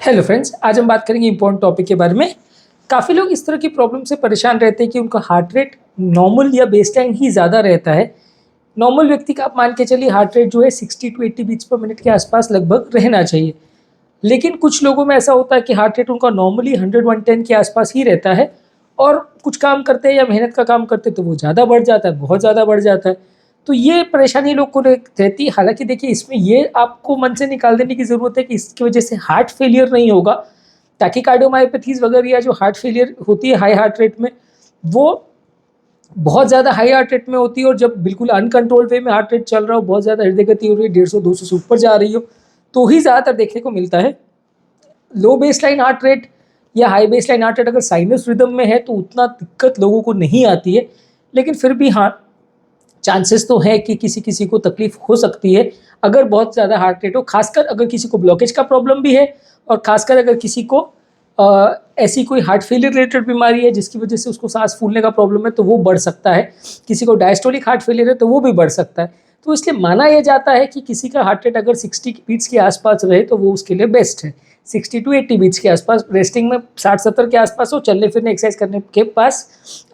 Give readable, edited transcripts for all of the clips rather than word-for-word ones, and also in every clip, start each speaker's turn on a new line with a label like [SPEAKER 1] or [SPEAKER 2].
[SPEAKER 1] Hello friends, आज हम बात करेंगे इंपॉर्टेंट टॉपिक के बारे में। काफ़ी लोग इस तरह की प्रॉब्लम से परेशान रहते हैं कि उनका हार्ट रेट नॉर्मल या बेसलाइन ही ज़्यादा रहता है। नॉर्मल व्यक्ति का आप मान के चलिए हार्ट रेट जो है 60 टू 80 बीट्स पर मिनट के आसपास लगभग रहना चाहिए। लेकिन कुछ लोगों में ऐसा होता है कि हार्ट रेट उनका नॉर्मली 100-110 के आसपास ही रहता है और कुछ काम करते हैं या मेहनत का काम करते हैं तो वो ज़्यादा बढ़ जाता है, बहुत ज़्यादा बढ़ जाता है। तो ये परेशानी लोग को रहती है। हालांकि देखिए, इसमें ये आपको मन से निकाल देने की ज़रूरत है कि इसकी वजह से हार्ट फेलियर नहीं होगा। टैकीकार्डियोमायोपैथीज वगैरह या जो हार्ट फेलियर होती है हाई हार्ट रेट में, वो बहुत ज़्यादा हाई हार्ट रेट में होती है और जब बिल्कुल अनकंट्रोल्ड वे में हार्ट रेट चल रहा हो, बहुत ज़्यादा हृदय गति हो रही है, 150-200 से ऊपर जा रही हो, तो ही ज़्यादातर देखने को मिलता है। लो बेसलाइन हार्ट रेट या हाई बेसलाइन हार्ट रेट अगर साइनस रिदम में है तो उतना दिक्कत लोगों को नहीं आती है। लेकिन फिर भी हाँ, चांसेस तो है कि किसी किसी को तकलीफ हो सकती है अगर बहुत ज़्यादा हार्ट रेट हो, खासकर अगर किसी को ब्लॉकेज का प्रॉब्लम भी है और खासकर अगर किसी को ऐसी कोई हार्ट फेलियर रिलेटेड बीमारी है जिसकी वजह से उसको सांस फूलने का प्रॉब्लम है तो वो बढ़ सकता है। किसी को डायस्टोलिक हार्ट फेलियर है तो वो भी बढ़ सकता है। तो इसलिए माना यह जाता है कि किसी का हार्ट रेट अगर 60 बीट्स के आसपास रहे तो वो उसके लिए बेस्ट है। 60 टू 80 बीट्स के आसपास, रेस्टिंग में 60-70 के आसपास हो, चलने फिरने एक्सरसाइज करने के पास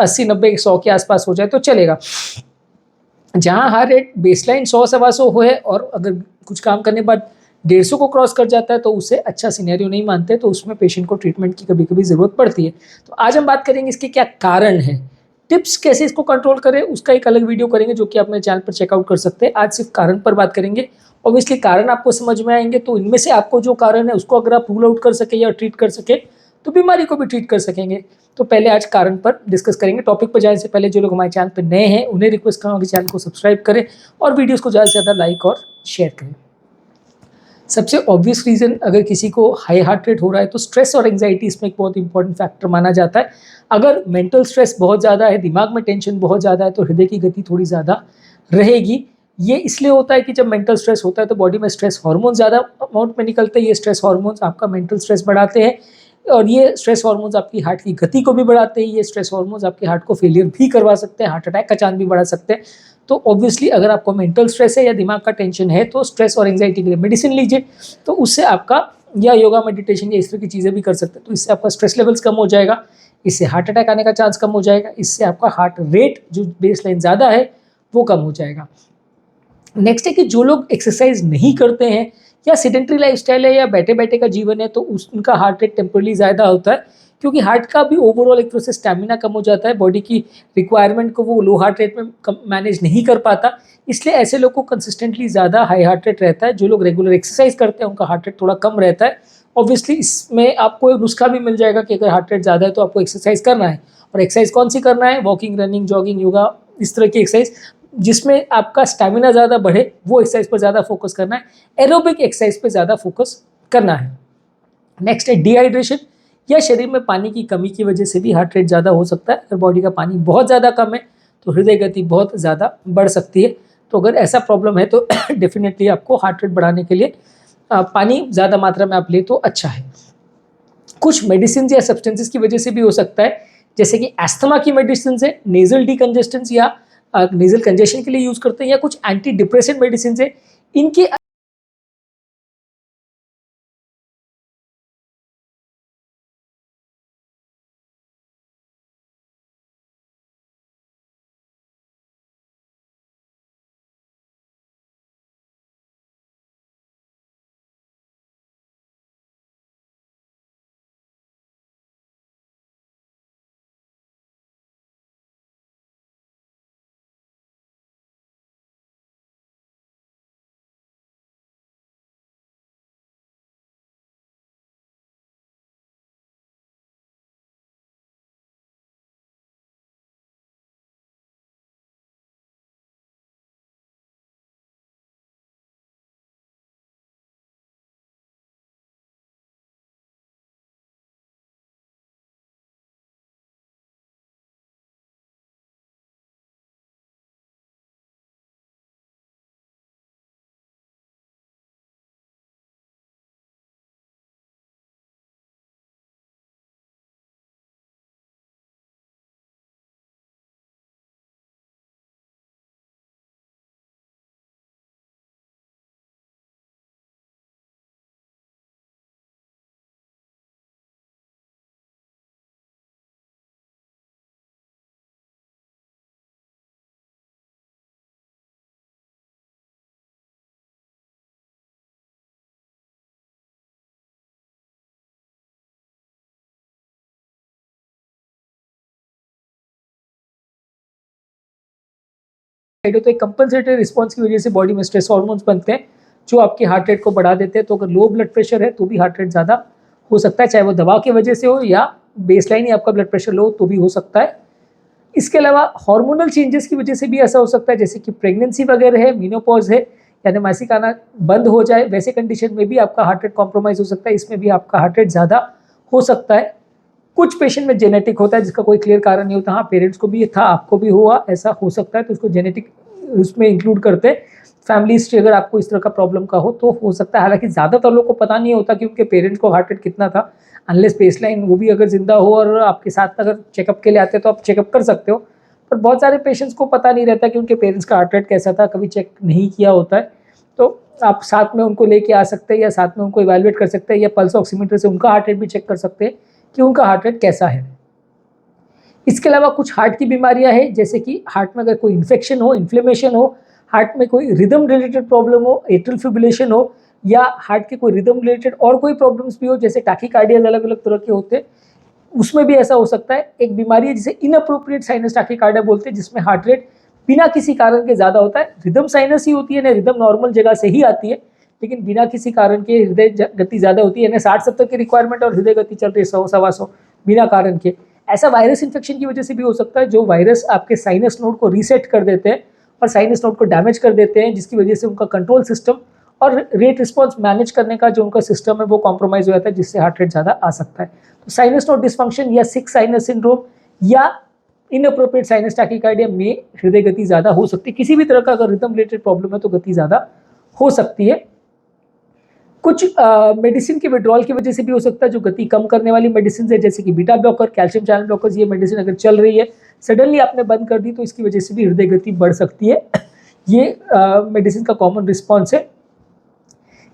[SPEAKER 1] 80-90-100 के आसपास हो जाए तो चलेगा। जहाँ हार्ट रेट बेसलाइन 100-125 हो है और अगर कुछ काम करने के बाद 150 को क्रॉस कर जाता है तो उसे अच्छा सिनेरियो नहीं मानते, तो उसमें पेशेंट को ट्रीटमेंट की कभी कभी ज़रूरत पड़ती है। तो आज हम बात करेंगे इसके क्या कारण हैं, टिप्स कैसे इसको कंट्रोल करें, उसका एक अलग वीडियो करेंगे जो कि आप मेरे चैनल पर चेकआउट कर सकते हैं। आज सिर्फ कारण पर बात करेंगे। ऑब्वियसली कारण आपको समझ में आएंगे तो इनमें से आपको जो कारण है उसको अगर आप रूल आउट कर सके या ट्रीट कर सके तो बीमारी को भी ट्रीट कर सकेंगे। तो पहले आज कारण पर डिस्कस करेंगे। टॉपिक पर जाने से पहले जो लोग हमारे चैनल पर नए हैं उन्हें रिक्वेस्ट करूँगा कि चैनल को सब्सक्राइब करें और वीडियोस को ज़्यादा से ज़्यादा लाइक और शेयर करें। सबसे ऑब्वियस रीज़न, अगर किसी को हाई हार्ट रेट हो रहा है तो स्ट्रेस और एंग्जाइटी इसमें एक बहुत इंपॉर्टेंट फैक्टर माना जाता है। अगर मेंटल स्ट्रेस बहुत ज़्यादा है, दिमाग में टेंशन बहुत ज़्यादा है तो हृदय की गति थोड़ी ज़्यादा रहेगी। ये इसलिए होता है कि जब मेंटल स्ट्रेस होता है तो बॉडी में स्ट्रेस हार्मोन ज़्यादा अमाउंट में निकलते हैं। ये स्ट्रेस हार्मोन्स आपका मेंटल स्ट्रेस बढ़ाते हैं और ये स्ट्रेस हार्मोन्स आपकी हार्ट की गति को भी बढ़ाते हैं। ये स्ट्रेस हार्मोन्स आपके हार्ट को फेलियर भी करवा सकते हैं, हार्ट अटैक का चांस भी बढ़ा सकते हैं। तो ऑब्वियसली अगर आपको मेंटल स्ट्रेस है या दिमाग का टेंशन है तो स्ट्रेस और एंग्जाइटी के लिए मेडिसिन लीजिए। तो उससे आपका, या योगा मेडिटेशन या इस तरह की चीज़ें भी कर सकते हैं, तो इससे आपका स्ट्रेस लेवल्स कम हो जाएगा, इससे हार्ट अटैक आने का चांस कम हो जाएगा, इससे आपका हार्ट रेट जो बेस लाइन ज़्यादा है वो कम हो जाएगा। नेक्स्ट है कि जो लोग एक्सरसाइज नहीं करते हैं या सेडेंट्री लाइफस्टाइल है या बैठे बैठे का जीवन है तो उनका हार्ट रेट टेम्परली ज़्यादा होता है, क्योंकि हार्ट का भी ओवरऑल एक तरह से स्टैमिना कम हो जाता है। बॉडी की रिक्वायरमेंट को वो लो हार्ट रेट में मैनेज नहीं कर पाता, इसलिए ऐसे लोग को कंसिस्टेंटली ज़्यादा हाई हार्ट रेट रहता है। जो लोग रेगुलर एक्सरसाइज करते हैं उनका हार्ट रेट थोड़ा कम रहता है। ऑब्वियसली इसमें आपको एक नुस्खा भी मिल जाएगा कि अगर हार्ट रेट ज़्यादा है तो आपको एक्सरसाइज करना है। और एक्सरसाइज कौन सी करना है? वॉकिंग, रनिंग, जॉगिंग, योगा, इस तरह की एक्सरसाइज जिसमें आपका स्टैमिना ज़्यादा बढ़े वो एक्सरसाइज पर ज़्यादा फोकस करना है। एरोबिक एक्सरसाइज पर ज़्यादा फोकस करना है। नेक्स्ट है डिहाइड्रेशन, या शरीर में पानी की कमी की वजह से भी हार्ट रेट ज़्यादा हो सकता है। अगर बॉडी का पानी बहुत ज़्यादा कम है तो हृदय गति बहुत ज़्यादा बढ़ सकती है। तो अगर ऐसा प्रॉब्लम है तो डेफिनेटली आपको हार्ट रेट बढ़ाने के लिए पानी ज़्यादा मात्रा में आप ले तो अच्छा है। कुछ मेडिसिन या सब्सटेंसेस की वजह से भी हो सकता है, जैसे कि एस्थमा की मेडिसिन है, नेजल डिकंजेस्टेंस या नेजल कंजेशन के लिए यूज करते हैं, या कुछ एंटी डिप्रेसेंट मेडिसिन है, इनके हो तो एक कंपनसेटरी रिस्पॉन्स की वजह से बॉडी में स्ट्रेस हार्मोन्स बनते हैं जो आपकी हार्ट रेट को बढ़ा देते हैं। तो अगर लो ब्लड प्रेशर है तो भी हार्ट रेट ज़्यादा हो सकता है, चाहे वो दवा की वजह से हो या बेसलाइन ही आपका ब्लड प्रेशर लो तो भी हो सकता है। इसके अलावा हार्मोनल चेंजेस की वजह से भी ऐसा हो सकता है, जैसे कि प्रेगनेंसी वगैरह है, मीनोपॉज है, यानी मासिक आना बंद हो जाए, वैसे कंडीशन में भी आपका हार्ट रेट कॉम्प्रोमाइज़ हो सकता है, इसमें भी आपका हार्ट रेट ज़्यादा हो सकता है। कुछ पेशेंट में जेनेटिक होता है जिसका कोई क्लियर कारण नहीं होता, हाँ पेरेंट्स को भी था, आपको भी हुआ, ऐसा हो सकता है, तो उसको जेनेटिक उसमें इंक्लूड करते हैं। फैमिली हिस्ट्री अगर आपको इस तरह का प्रॉब्लम का हो तो सकता है, हालांकि ज़्यादातर लोग को पता नहीं होता कि उनके पेरेंट्स को हार्ट रेट कितना था, अनलेस बेसलाइन वो भी अगर जिंदा हो और आपके साथ अगर चेकअप के लिए आते हैं तो आप चेकअप कर सकते हो। पर बहुत सारे पेशेंट्स को पता नहीं रहता कि उनके पेरेंट्स का हार्ट रेट कैसा था, कभी चेक नहीं किया होता है, तो आप साथ में उनको लेके आ सकते हैं या साथ में उनको इवैल्यूएट कर सकते हैं या पल्स ऑक्सीमीटर से उनका हार्ट रेट भी चेक कर सकते हैं कि उनका हार्ट रेट कैसा है। इसके अलावा कुछ हार्ट की बीमारियां हैं, जैसे कि हार्ट में अगर कोई इन्फेक्शन हो, इन्फ्लेमेशन हो, हार्ट में कोई रिदम रिलेटेड प्रॉब्लम हो, एट्रियल फिब्रिलेशन हो, या हार्ट के कोई रिदम रिलेटेड और कोई प्रॉब्लम्स भी हो, जैसे टैकीकार्डियाज अलग अलग तरह के होते हैं, उसमें भी ऐसा हो सकता है। एक बीमारी है जिसे इनअप्रोप्रिएट साइनस टैकीकार्डिया बोलते हैं, जिसमें हार्ट रेट बिना किसी कारण के ज़्यादा होता है। रिदम साइनस ही होती है ना, रिदम नॉर्मल जगह से ही आती है, लेकिन बिना किसी कारण के हृदय गति ज़्यादा होती है, यानी 60-70 की रिक्वायरमेंट और हृदय गति चल रही है 100-125 बिना कारण के। ऐसा वायरस इन्फेक्शन की वजह से भी हो सकता है, जो वायरस आपके साइनस नोड को रीसेट कर देते हैं और साइनस नोड को डैमेज कर देते हैं, जिसकी वजह से उनका कंट्रोल सिस्टम और रेट रिस्पॉन्स मैनेज करने का जो उनका सिस्टम है वो कॉम्प्रोमाइज हो जाता है, जिससे हार्ट रेट ज़्यादा आ सकता है। तो साइनस नोड डिस्फंक्शन या सिक साइनस सिंड्रोम या इनअप्रोप्रिएट साइनस टैकीकार्डिया में हृदय गति ज़्यादा हो सकती है। किसी भी तरह का अगर रिदम रिलेटेड प्रॉब्लम है तो गति ज़्यादा हो सकती है। कुछ मेडिसिन के विड्रॉल की वजह से भी हो सकता है, जो गति कम करने वाली मेडिसिन है, जैसे कि beta blocker, calcium channel blockers, ये मेडिसिन अगर चल रही है, सडनली आपने बंद कर दी तो इसकी वजह से भी हृदय गति बढ़ सकती है। ये मेडिसिन का कॉमन रिस्पॉन्स है।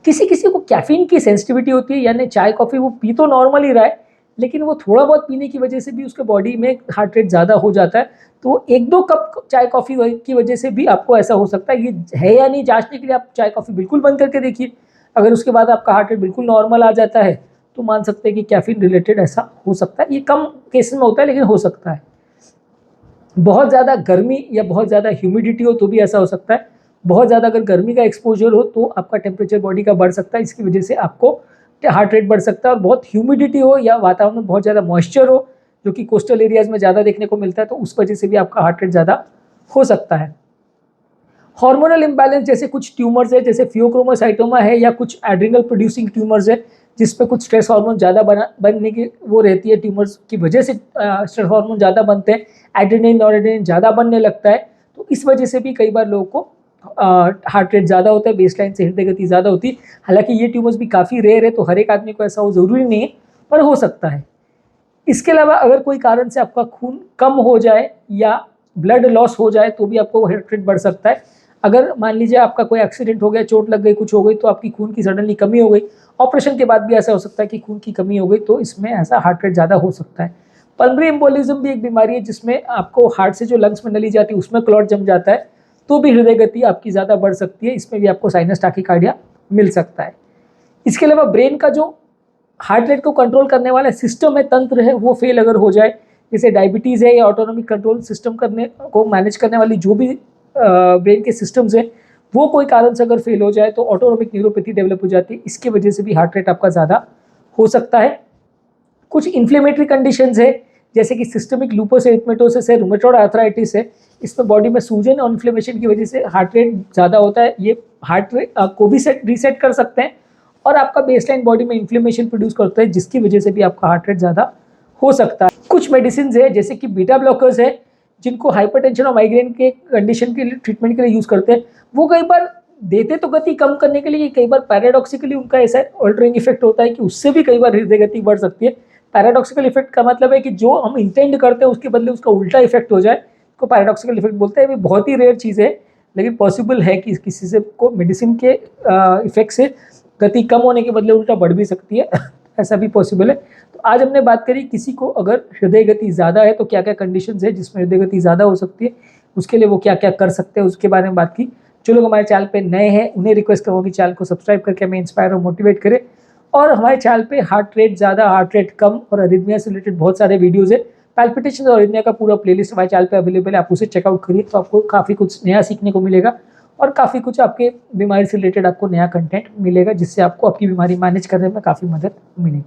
[SPEAKER 1] किसी किसी को कैफीन की सेंसिटिविटी होती है, यानी चाय कॉफ़ी वो पी तो नॉर्मल ही रहा है, लेकिन वो थोड़ा बहुत पीने की वजह से भी उसके बॉडी में हार्ट रेट ज़्यादा हो जाता है। तो 1-2 कप चाय कॉफ़ी की वजह से भी आपको ऐसा हो सकता है। ये है या नहीं जांचने के लिए आप चाय कॉफ़ी बिल्कुल बंद करके देखिए, अगर उसके बाद आपका हार्ट रेट बिल्कुल नॉर्मल आ जाता है तो मान सकते हैं कि कैफीन रिलेटेड ऐसा हो सकता है। ये कम केसेस में होता है लेकिन हो सकता है। बहुत ज़्यादा गर्मी या बहुत ज़्यादा ह्यूमिडिटी हो तो भी ऐसा हो सकता है। बहुत ज़्यादा अगर गर्मी का एक्सपोजर हो तो आपका टेम्परेचर बॉडी का बढ़ सकता है, इसकी वजह से आपको हार्ट रेट बढ़ सकता है। और बहुत ह्यूमिडिटी हो या वातावरण में बहुत ज़्यादा मॉइस्चर हो, जो कि कोस्टल एरियाज़ में ज़्यादा देखने को मिलता है, तो उस वजह से भी आपका हार्ट रेट ज़्यादा हो सकता है। हार्मोनल इम्बैलेंस, जैसे कुछ ट्यूमर्स है, जैसे फियोक्रोमोसाइटोमा है या कुछ एड्रिनल प्रोड्यूसिंग ट्यूमर्स है, जिसपे कुछ स्ट्रेस हार्मोन ज़्यादा बनने की वो रहती है, ट्यूमर्स की वजह से स्ट्रेस हार्मोन ज़्यादा बनते हैं, एड्रेनलिन नॉरेड्रेनालिन ज़्यादा बनने लगता है, तो इस वजह से भी कई बार लोगों को हार्ट रेट ज़्यादा होता है, बेसलाइन से हृदय गति ज़्यादा होती है। हालांकि ये ट्यूमर्स भी काफ़ी रेयर है, तो हर एक आदमी को ऐसा हो ज़रूरी नहीं है, पर हो सकता है। इसके अलावा अगर कोई कारण से आपका खून कम हो जाए या ब्लड लॉस हो जाए तो भी आपको हार्ट रेट बढ़ सकता है। अगर मान लीजिए आपका कोई एक्सीडेंट हो गया, चोट लग गई, कुछ हो गई, तो आपकी खून की सडनली कमी हो गई, ऑपरेशन के बाद भी ऐसा हो सकता है कि खून की कमी हो गई, तो इसमें ऐसा हार्ट रेट ज़्यादा हो सकता है। पल्मोनरी एम्बोलिज्म भी एक बीमारी है जिसमें आपको हार्ट से जो लंग्स में नली जाती है उसमें क्लॉट जम जाता है, तो भी हृदय गति आपकी ज़्यादा बढ़ सकती है, इसमें भी आपको साइनस टैकीकार्डिया मिल सकता है। इसके अलावा ब्रेन का जो हार्ट रेट को कंट्रोल करने वाला सिस्टम है, तंत्र है, वो फेल अगर हो जाए, जैसे डायबिटीज़ है या ऑटोनॉमिक कंट्रोल सिस्टम करने को मैनेज करने वाली जो भी ब्रेन के सिस्टम्स हैं, वो कोई कारण से अगर फेल हो जाए तो ऑटोनॉमिक न्यूरोपैथी डेवलप हो जाती है, इसकी वजह से भी हार्ट रेट आपका ज़्यादा हो सकता है। कुछ इन्फ्लेमेटरी कंडीशंस है, जैसे कि सिस्टमिक लूपस एरिथमेटोसिस है, रूमेटॉइड आर्थराइटिस है, इसमें बॉडी में सूजन और इन्फ्लेमेशन की वजह से हार्ट रेट ज़्यादा होता है। ये हार्ट रेट को भी रीसेट कर सकते हैं और आपका बेसलाइन बॉडी में इन्फ्लेमेशन प्रोड्यूस करता है, जिसकी वजह से भी आपका हार्ट रेट ज़्यादा हो सकता है। कुछ मेडिसिन है जैसे कि बीटा ब्लॉकर्स है, जिनको हाइपरटेंशन और माइग्रेन के कंडीशन के लिए ट्रीटमेंट के लिए यूज़ करते हैं। वो कई बार देते तो गति कम करने के लिए, कई बार पैराडॉक्सिकली उनका ऐसा ऑल्टरिंग इफेक्ट होता है कि उससे भी कई बार हृदय गति बढ़ सकती है। पैराडॉक्सिकल इफेक्ट का मतलब है कि जो हम इंटेंड करते हैं उसके बदले उसका उल्टा इफेक्ट हो जाए, उसको पैराडॉक्सिकल इफेक्ट बोलते हैं। ये बहुत ही रेयर चीज़ है, लेकिन पॉसिबल है कि किसी से को मेडिसिन के इफेक्ट से गति कम होने के बदले उल्टा बढ़ भी सकती है ऐसा भी पॉसिबल है। तो आज हमने बात करी किसी को अगर हृदय गति ज़्यादा है तो क्या क्या कंडीशंस है जिसमें हृदय गति ज़्यादा हो सकती है, उसके लिए वो क्या क्या कर सकते हैं, उसके बारे में बात की। जो लोग हमारे चैनल पे नए हैं उन्हें रिक्वेस्ट करूँगा कि चैनल को सब्सक्राइब करके हमें इंस्पायर और मोटिवेट करें। और हमारे चैनल पे हार्ट रेट ज़्यादा, हार्ट रेट कम और अरिथमिया से रिलेटेड बहुत सारे वीडियोज़ है, पैल्पिटेशन और अरिथमिया का पूरा प्लेलिस्ट हमारे चैनल पे अवेलेबल है, आप उसे चेकआउट करिए तो आपको काफ़ी कुछ नया सीखने को मिलेगा और काफ़ी कुछ आपके बीमारी से रिलेटेड आपको नया कंटेंट मिलेगा, जिससे आपको आपकी बीमारी मैनेज करने में काफ़ी मदद मिलेगी।